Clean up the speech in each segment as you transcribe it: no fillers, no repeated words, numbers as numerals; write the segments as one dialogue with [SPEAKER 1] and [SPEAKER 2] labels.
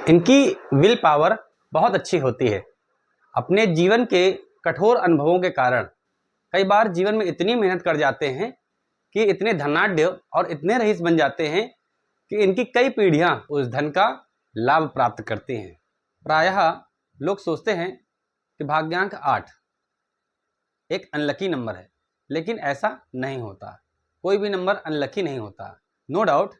[SPEAKER 1] इनकी will power बहुत अच्छी होती है। अपने जीवन के कठोर अनुभवों के कारण कई बार जीवन में इतनी मेहनत कर जाते हैं कि इतने धनाढ्य और इतने रईस बन जाते हैं कि इनकी कई पीढ़ियां उस धन का लाभ प्राप्त करती हैं। प्रायः लोग सोचते हैं कि भाग्यांक 8 एक अनलकी नंबर है, लेकिन ऐसा नहीं होता। कोई भी नंबर अनलकी नहीं होता। नो डाउट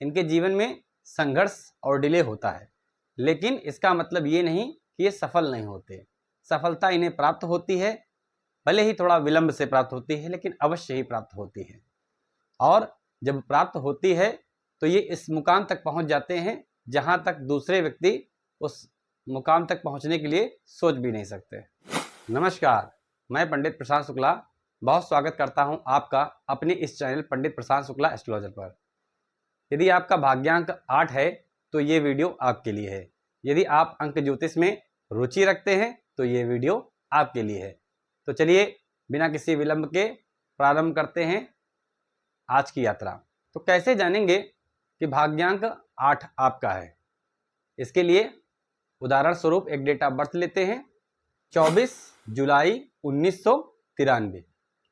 [SPEAKER 1] इनके जीवन में संघर्ष और डिले होता है, लेकिन इसका मतलब ये नहीं कि ये सफल नहीं होते। सफलता इन्हें प्राप्त होती है, भले ही थोड़ा विलंब से प्राप्त होती है, लेकिन अवश्य ही प्राप्त होती है। और जब प्राप्त होती है तो ये इस मुकाम तक पहुंच जाते हैं जहां तक दूसरे व्यक्ति उस मुकाम तक पहुंचने के लिए सोच भी नहीं सकते। नमस्कार, मैं पंडित प्रशांत शुक्ला बहुत स्वागत करता हूं आपका अपने इस चैनल पंडित प्रशांत शुक्ला एस्ट्रोलॉजर पर। यदि आपका भाग्यांक 8 है तो ये वीडियो आपके लिए है। यदि आप अंक ज्योतिष में रुचि रखते हैं तो ये वीडियो आपके लिए है। तो चलिए बिना किसी विलंब के प्रारंभ करते हैं आज की यात्रा। तो कैसे जानेंगे कि भाग्यांक 8 आपका है? इसके लिए उदाहरण स्वरूप एक डेट ऑफ बर्थ लेते हैं, 24 जुलाई 1993।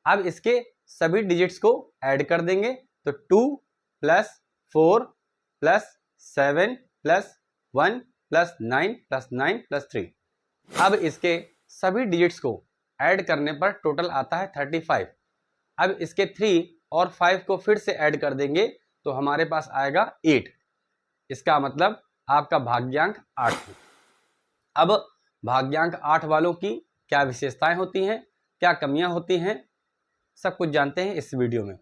[SPEAKER 1] अब इसके सभी डिजिट्स को ऐड कर देंगे तो 2 + 4 + 7 + 1 + 9 + 9 + 3। अब इसके सभी डिजिट्स को ऐड करने पर टोटल आता है 35। अब इसके 3 और 5 को फिर से ऐड कर देंगे तो हमारे पास आएगा 8। इसका मतलब आपका भाग्यांक 8 है। अब भाग्यांक 8 वालों की क्या विशेषताएं होती हैं, क्या कमियां होती हैं, सब कुछ जानते हैं इस वीडियो में।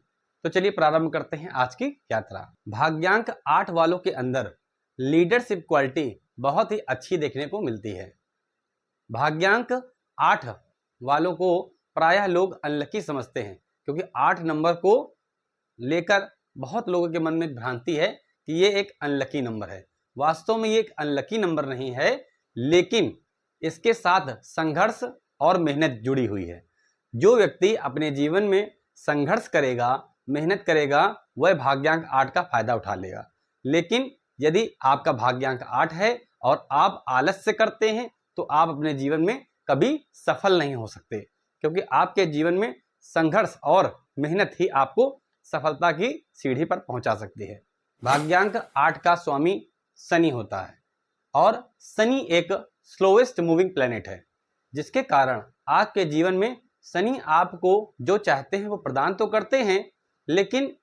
[SPEAKER 1] तो चलिए प्रारंभ करते हैं आज की यात्रा। भाग्यांक 8 वालों के अंदर लीडरशिप क्वालिटी बहुत ही अच्छी देखने को मिलती है। भाग्यांक 8 वालों को प्रायः लोग अनलकी समझते हैं, क्योंकि 8 नंबर को लेकर बहुत लोगों के मन में भ्रांति है कि ये एक अनलकी नंबर है। वास्तव में ये एक अनलकी नंबर नहीं है, लेकिन इसके साथ संघर्ष और मेहनत जुड़ी हुई है। जो व्यक्ति अपने जीवन में संघर्ष करेगा, मेहनत करेगा, वह भाग्यांक 8 का फायदा उठा लेगा। लेकिन यदि आपका भाग्यांक 8 है और आप आलस्य करते हैं तो आप अपने जीवन में कभी सफल नहीं हो सकते, क्योंकि आपके जीवन में संघर्ष और मेहनत ही आपको सफलता की सीढ़ी पर पहुंचा सकती है। भाग्यांक 8 का स्वामी शनि होता है और शनि एक स्लोएस्ट मूविंग प्लेनेट है, जिसके कारण आपके जीवन में शनि आपको जो चाहते हैं वो प्रदान तो करते हैं, लेकिन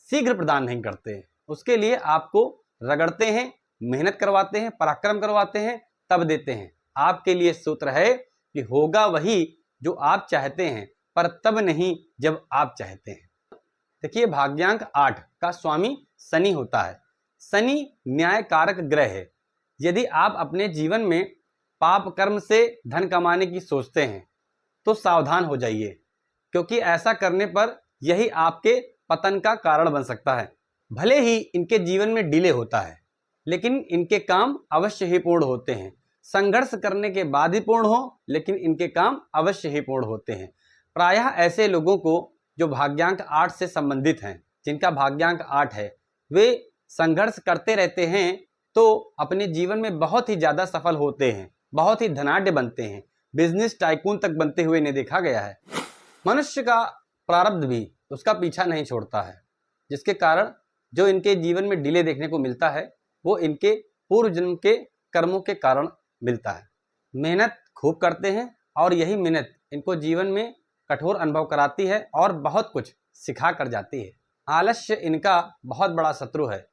[SPEAKER 1] शीघ्र प्रदान नहीं करते। उसके लिए आपको रगड़ते हैं, मेहनत करवाते हैं, पराक्रम करवाते हैं, तब देते हैं। आपके लिए सूत्र है कि होगा वही जो आप चाहते हैं, पर तब नहीं जब आप चाहते हैं। देखिए, भाग्यांक 8 का स्वामी शनि होता है। शनि न्याय कारक ग्रह है। यदि आप अपने जीवन में पाप कर्म से धन कमाने की सोचते हैं तो सावधान हो जाइए, क्योंकि ऐसा करने पर यही आपके पतन का कारण बन सकता है। भले ही इनके जीवन में डिले होता है, लेकिन इनके काम अवश्य ही पूर्ण होते हैं। संघर्ष करने के बाद ही पूर्ण हो, लेकिन इनके काम अवश्य ही पूर्ण होते हैं। प्रायः ऐसे लोगों को जो भाग्यांक 8 से संबंधित हैं, जिनका भाग्यांक 8 है, वे संघर्ष करते रहते हैं तो अपने जीवन में बहुत ही ज़्यादा सफल होते हैं, बहुत ही धनाढ्य बनते हैं, बिजनेस टाइकून तक बनते हुए इन्हें देखा गया है। मनुष्य का प्रारब्ध भी उसका पीछा नहीं छोड़ता है, जिसके कारण जो इनके जीवन में डिले देखने को मिलता है वो इनके पूर्व जन्म के कर्मों के कारण मिलता है। मेहनत खूब करते हैं और यही मेहनत इनको जीवन में कठोर अनुभव कराती है और बहुत कुछ सिखा कर जाती है। आलस्य इनका बहुत बड़ा शत्रु है।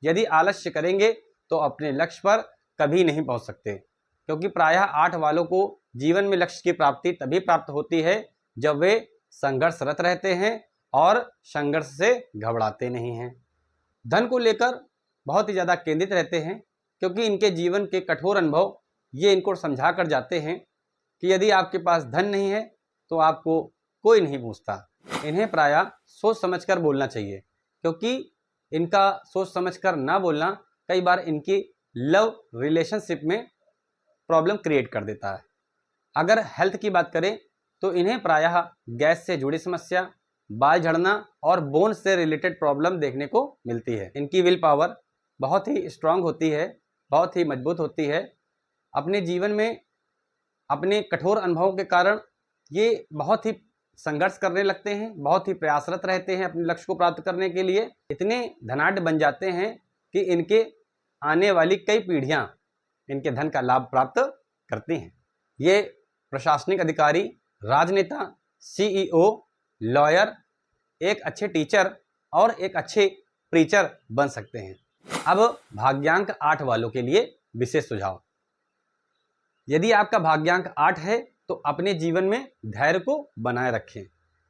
[SPEAKER 1] यदि आलस्य करेंगे तो अपने लक्ष्य पर कभी नहीं पहुंच सकते, क्योंकि प्रायः 8 वालों को जीवन में लक्ष्य की प्राप्ति तभी प्राप्त होती है जब वे संघर्षरत रहते हैं और संघर्ष से घबराते नहीं हैं। धन को लेकर बहुत ही ज़्यादा केंद्रित रहते हैं, क्योंकि इनके जीवन के कठोर अनुभव ये इनको समझा कर जाते हैं कि यदि आपके पास धन नहीं है तो आपको कोई नहीं पूछता। इन्हें प्रायः सोच समझकर बोलना चाहिए, क्योंकि इनका सोच समझकर ना बोलना कई बार इनकी लव रिलेशनशिप में प्रॉब्लम क्रिएट कर देता है। अगर हेल्थ की बात करें तो इन्हें प्रायः गैस से जुड़ी समस्या, बाल झड़ना और बोन से रिलेटेड प्रॉब्लम देखने को मिलती है। इनकी विल पावर बहुत ही स्ट्रांग होती है, बहुत ही मजबूत होती है। अपने जीवन में अपने कठोर अनुभवों के कारण ये बहुत ही संघर्ष करने लगते हैं, बहुत ही प्रयासरत रहते हैं अपने लक्ष्य को प्राप्त करने के लिए। इतने धनाढ्य बन जाते हैं कि इनके आने वाली कई पीढ़ियां इनके धन का लाभ प्राप्त करती हैं। ये प्रशासनिक अधिकारी, राजनेता, CEO, लॉयर, एक अच्छे टीचर और एक अच्छे प्रीचर बन सकते हैं। अब भाग्यांक 8 वालों के लिए विशेष सुझाव। यदि आपका भाग्यांक 8 है तो अपने जीवन में धैर्य को बनाए रखें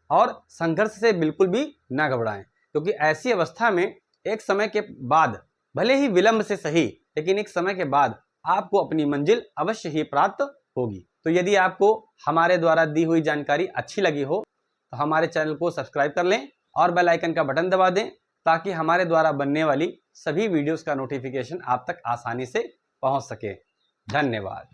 [SPEAKER 1] और संघर्ष से बिल्कुल भी ना घबराएं, क्योंकि ऐसी अवस्था में एक समय के बाद, भले ही विलंब से सही, लेकिन एक समय के बाद आपको अपनी मंजिल अवश्य ही प्राप्त होगी। तो यदि आपको हमारे द्वारा दी हुई जानकारी अच्छी लगी हो तो हमारे चैनल को सब्सक्राइब कर लें और बेल आइकन का बटन दबा दें, ताकि हमारे द्वारा बनने वाली सभी वीडियोस का नोटिफिकेशन आप तक आसानी से पहुंच सके। धन्यवाद।